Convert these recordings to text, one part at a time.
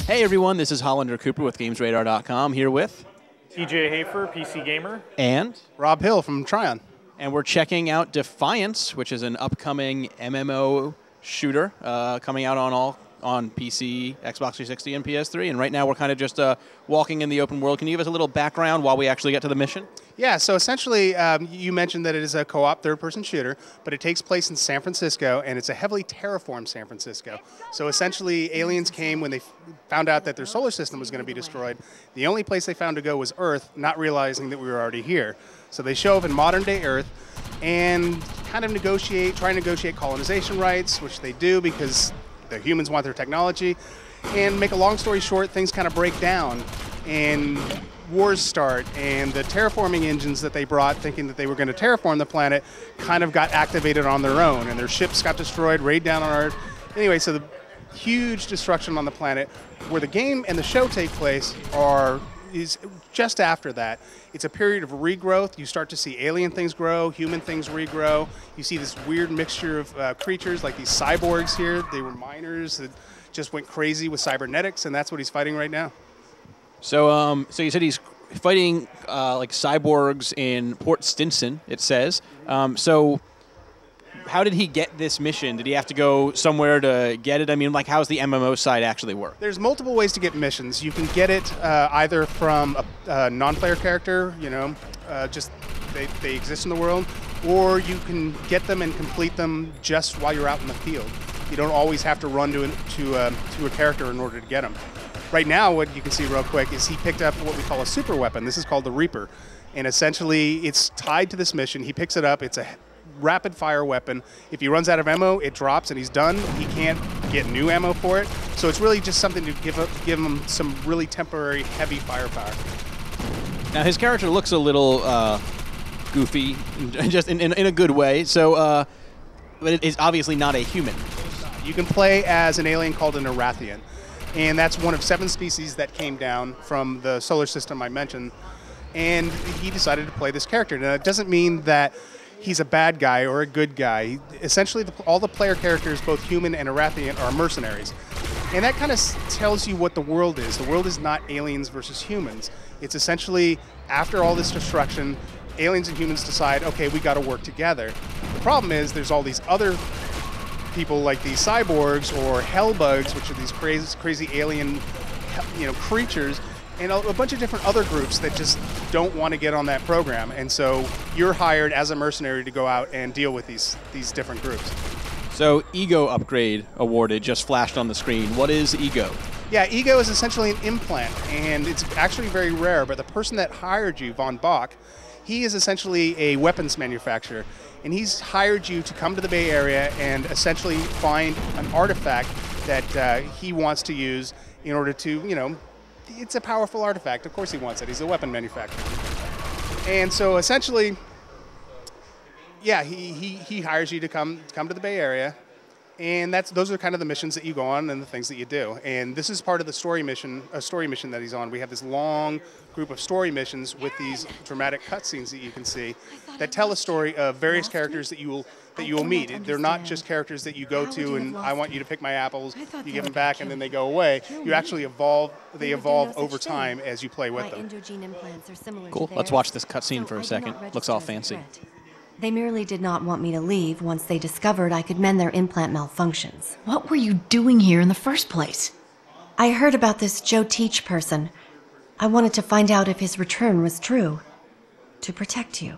Hey everyone, this is Hollander Cooper with GamesRadar.com here with TJ Hafer, PC Gamer. and Rob Hill from Tryon. and we're checking out Defiance, which is an upcoming MMO shooter coming out on PC, Xbox 360, and PS3. And right now we're kind of just walking in the open world. Can you give us a little background while we actually get to the mission? Yeah, so essentially, you mentioned that it is a co-op third-person shooter, but it takes place in San Francisco, and it's a heavily terraformed San Francisco. So essentially, aliens came when they found out that their solar system was going to be destroyed. The only place they found to go was Earth, not realizing that we were already here. So they show up in modern-day Earth and kind of try and negotiate colonization rights, which they do because the humans want their technology. And make a long story short, things kind of break down, and wars start, and the terraforming engines that they brought, thinking that they were going to terraform the planet, kind of got activated on their own, and their ships got destroyed, raid down on Earth. Anyway, so the huge destruction on the planet. Where the game and the show take place is just after that. It's a period of regrowth. You start to see alien things grow, human things regrow. You see this weird mixture of creatures like these cyborgs here. They were miners that just went crazy with cybernetics, and that's what he's fighting right now. So, so you said he's fighting like cyborgs in Port Stinson, it says. So how did he get this mission? Did he have to go somewhere to get it? I mean, like, how's the MMO side actually work? There's multiple ways to get missions. You can get it either from a non-player character, just they exist in the world, or you can get them and complete them just while you're out in the field. You don't always have to run to a character in order to get them. Right now, what you can see real quick is he picked up what we call a super weapon. This is called the Reaper, and essentially it's tied to this mission. He picks it up. It's a rapid fire weapon. If he runs out of ammo, it drops and he's done. He can't get new ammo for it. So it's really just something to give him some really temporary heavy firepower. Now his character looks a little goofy, just in a good way. So, but it is obviously not a human. You can play as an alien called an Arathian, and that's one of 7 species that came down from the solar system I mentioned. And he decided to play this character. Now, it doesn't mean that he's a bad guy or a good guy. Essentially, all the player characters, both human and Arathian, are mercenaries. And that kind of tells you what the world is. The world is not aliens versus humans. It's essentially, after all this destruction, aliens and humans decide, okay, we got to work together. The problem is there's all these other people like these cyborgs or hellbugs, which are these crazy alien creatures, and a bunch of different other groups that just don't want to get on that program. And so you're hired as a mercenary to go out and deal with these different groups. So Ego upgrade awarded just flashed on the screen. What is Ego? Yeah, Ego is essentially an implant, and it's actually very rare, but the person that hired you, Von Bach, he is essentially a weapons manufacturer, and he's hired you to come to the Bay Area and essentially find an artifact that he wants to use in order to, it's a powerful artifact. Of course he wants it. He's a weapon manufacturer. And so essentially, yeah, he hires you to come to the Bay Area, and those are kind of the missions that you go on and the things that you do. And this is part of the story mission that he's on. We have this long group of story missions with these dramatic cutscenes that you can see that tell a story of various characters that you will meet. They're not just characters that you go to and I want you to pick my apples, you give them back, and then they go away. You actually evolve. They evolve over time as you play with them. Cool. Let's watch this cutscene for a second. Looks all fancy. They merely did not want me to leave once they discovered I could mend their implant malfunctions. What were you doing here in the first place? I heard about this Joe Teach person. I wanted to find out if his return was true. To protect you.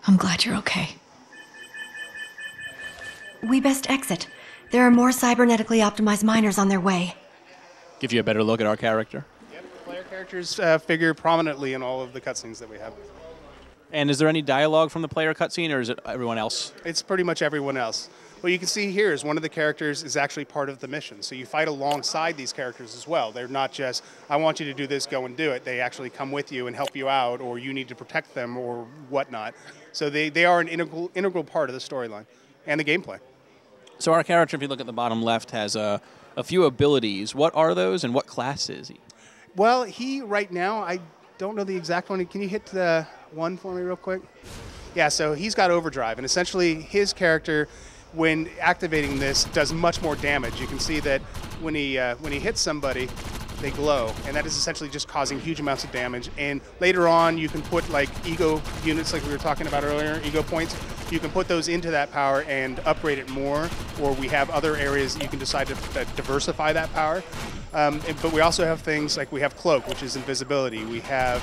I'm glad you're okay. We best exit. There are more cybernetically optimized miners on their way. Give you a better look at our character. Yep, player characters figure prominently in all of the cutscenes that we have. And is there any dialogue from the player cutscene, or is it everyone else? It's pretty much everyone else. What you can see here is one of the characters is actually part of the mission. So you fight alongside these characters as well. They're not just, I want you to do this, go and do it. They actually come with you and help you out, or you need to protect them or whatnot. So they are an integral part of the storyline and the gameplay. So our character, if you look at the bottom left, has a few abilities. What are those, and what class is he? Well, he, right now, I don't know the exact one. Can you hit the one for me real quick? Yeah, so he's got overdrive, and essentially his character when activating this, does much more damage. You can see that when he hits somebody, they glow, and that is essentially just causing huge amounts of damage. And later on, you can put like ego units, like we were talking about earlier, ego points. You can put those into that power and upgrade it more, or we have other areas that you can decide to diversify that power. But we also have things like we have Cloak, which is invisibility. We have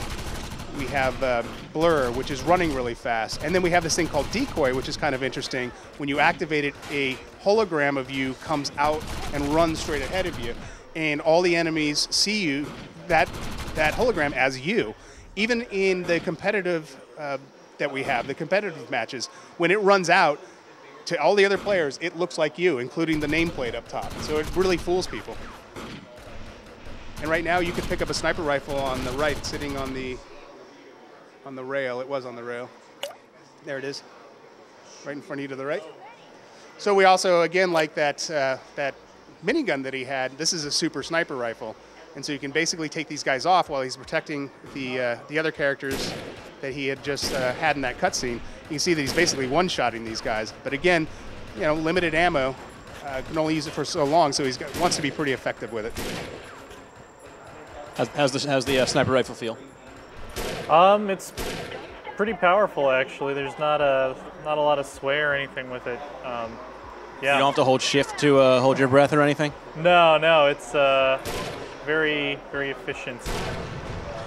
Blur, which is running really fast. And then we have this thing called Decoy, which is kind of interesting. When you activate it, a hologram of you comes out and runs straight ahead of you. And all the enemies see you, that hologram, as you. Even in the competitive that we have, the competitive matches, when it runs out, to all the other players, it looks like you, including the nameplate up top. So it really fools people. And right now, you can pick up a sniper rifle on the right, sitting on the rail. It was on the rail. There it is, right in front of you to the right. So we also, again, like that minigun that he had. This is a super sniper rifle, and so you can basically take these guys off while he's protecting the other characters that he had just had in that cutscene. You can see that he's basically one-shotting these guys. But again, limited ammo, can only use it for so long, so wants to be pretty effective with it. How's the sniper rifle feel? It's pretty powerful, actually. There's not a lot of sway or anything with it. Yeah. You don't have to hold shift to hold your breath or anything? No, it's very, very efficient.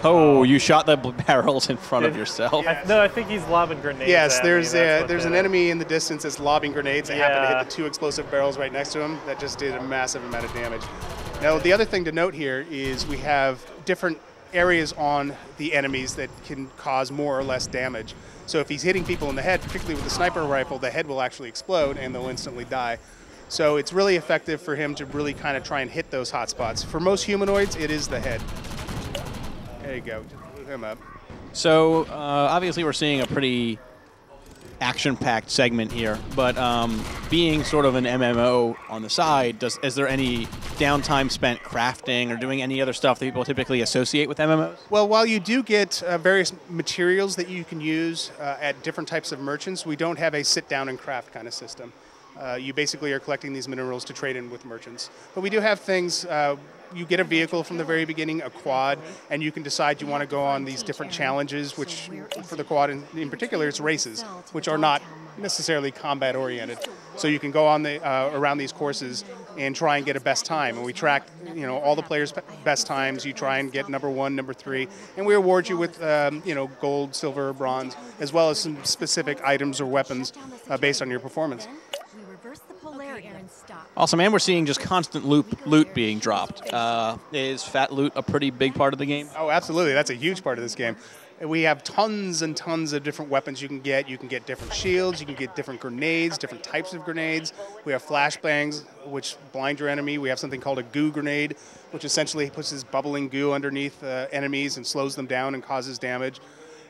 Oh, you shot the barrels in front of yourself. No, I think he's lobbing grenades. Yes, there's an enemy in the distance that's lobbing grenades. They happen to hit the 2 explosive barrels right next to him. That just did a massive amount of damage. Now, the other thing to note here is we have different areas on the enemies that can cause more or less damage. So if he's hitting people in the head, particularly with the sniper rifle, the head will actually explode and they'll instantly die. So it's really effective for him to really kind of try and hit those hot spots. For most humanoids, it is the head. There you go. Move him up. So obviously we're seeing a pretty action-packed segment here, but being sort of an MMO on the side, is there any downtime spent crafting or doing any other stuff that people typically associate with MMOs? Well, while you do get various materials that you can use at different types of merchants, we don't have a sit-down and craft kind of system. You basically are collecting these minerals to trade in with merchants. But we do have things, you get a vehicle from the very beginning, a quad, and you can decide you want to go on these different challenges, which for the quad in particular, it's races, which are not necessarily combat oriented. So you can go on around these courses and try and get a best time. And we track all the players' best times. You try and get number 1, number 3, and we award you with gold, silver, bronze, as well as some specific items or weapons based on your performance. Awesome, and we're seeing just constant loot being dropped. Is fat loot a pretty big part of the game? Oh, absolutely. That's a huge part of this game. We have tons and tons of different weapons you can get. You can get different shields. You can get different grenades, different types of grenades. We have flashbangs, which blind your enemy. We have something called a goo grenade, which essentially puts this bubbling goo underneath enemies and slows them down and causes damage.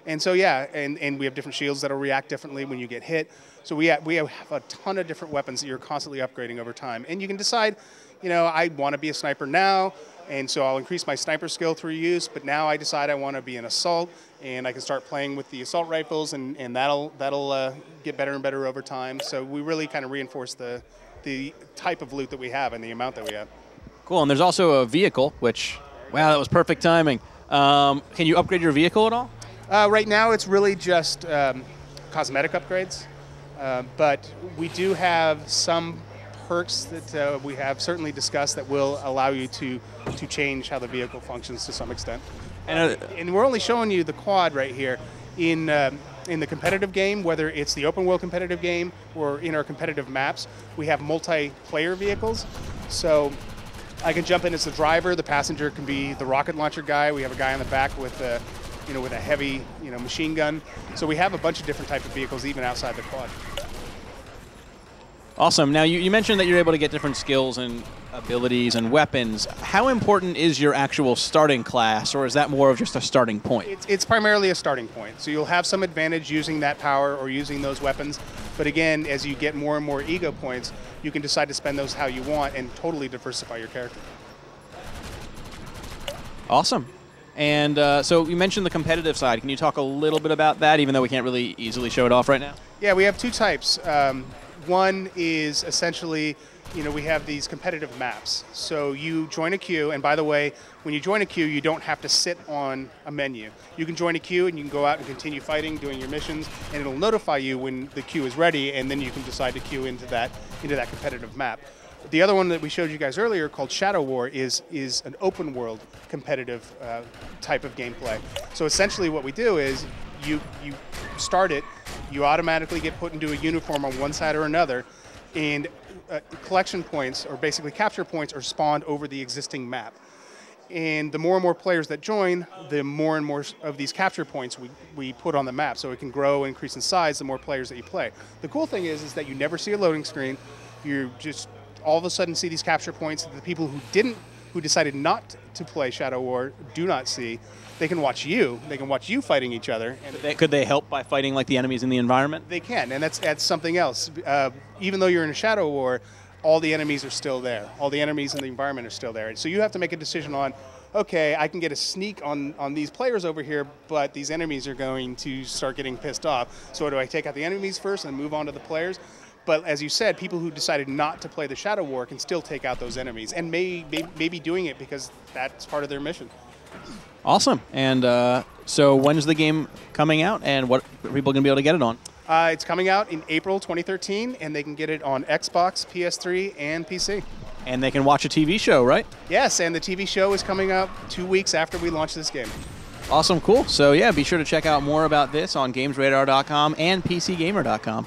And so, yeah, and we have different shields that will react differently when you get hit. So we have a ton of different weapons that you're constantly upgrading over time. And you can decide, I want to be a sniper now, and so I'll increase my sniper skill through use, but now I decide I want to be an assault, and I can start playing with the assault rifles, and that'll get better and better over time. So we really kind of reinforce the type of loot that we have and the amount that we have. Cool, and there's also a vehicle, which, wow, that was perfect timing. Can you upgrade your vehicle at all? Right now, it's really just cosmetic upgrades, but we do have some perks that we have certainly discussed that will allow you to change how the vehicle functions to some extent. And we're only showing you the quad right here. In the competitive game, whether it's the open world competitive game or in our competitive maps, we have multiplayer vehicles. So I can jump in as the driver. The passenger can be the rocket launcher guy. We have a guy on the back with a heavy, machine gun. So we have a bunch of different types of vehicles even outside the quad. Awesome. Now, you mentioned that you're able to get different skills and abilities and weapons. How important is your actual starting class, or is that more of just a starting point? It's primarily a starting point. So you'll have some advantage using that power or using those weapons. But again, as you get more and more ego points, you can decide to spend those how you want and totally diversify your character. Awesome. And so you mentioned the competitive side. Can you talk a little bit about that, even though we can't really easily show it off right now? Yeah, we have two types. One is essentially, we have these competitive maps. So you join a queue, and by the way, when you join a queue, you don't have to sit on a menu. You can join a queue and you can go out and continue fighting, doing your missions, and it'll notify you when the queue is ready, and then you can decide to queue into that competitive map. The other one that we showed you guys earlier, called Shadow War, is an open world competitive type of gameplay. So essentially what we do is you start it, you automatically get put into a uniform on one side or another, and collection points, or basically capture points, are spawned over the existing map. And the more and more players that join, the more and more of these capture points we put on the map, so it can grow and increase in size the more players that you play. The cool thing is that you never see a loading screen. You just all of a sudden see these capture points that the people who decided not to play Shadow War do not see. They can watch you. They can watch you fighting each other. And Could they help by fighting like the enemies in the environment? They can, and that's something else. Even though you're in a Shadow War, all the enemies are still there. All the enemies in the environment are still there. So you have to make a decision on, okay, I can get a sneak on these players over here, but these enemies are going to start getting pissed off. So do I take out the enemies first and move on to the players? But as you said, people who decided not to play the Shadow War can still take out those enemies, and may be doing it because that's part of their mission. Awesome. And so when's the game coming out, and what are people going to be able to get it on? It's coming out in April 2013, and they can get it on Xbox, PS3, and PC. And they can watch a TV show, right? Yes, and the TV show is coming out 2 weeks after we launch this game. Awesome, cool. So yeah, be sure to check out more about this on GamesRadar.com and PCGamer.com.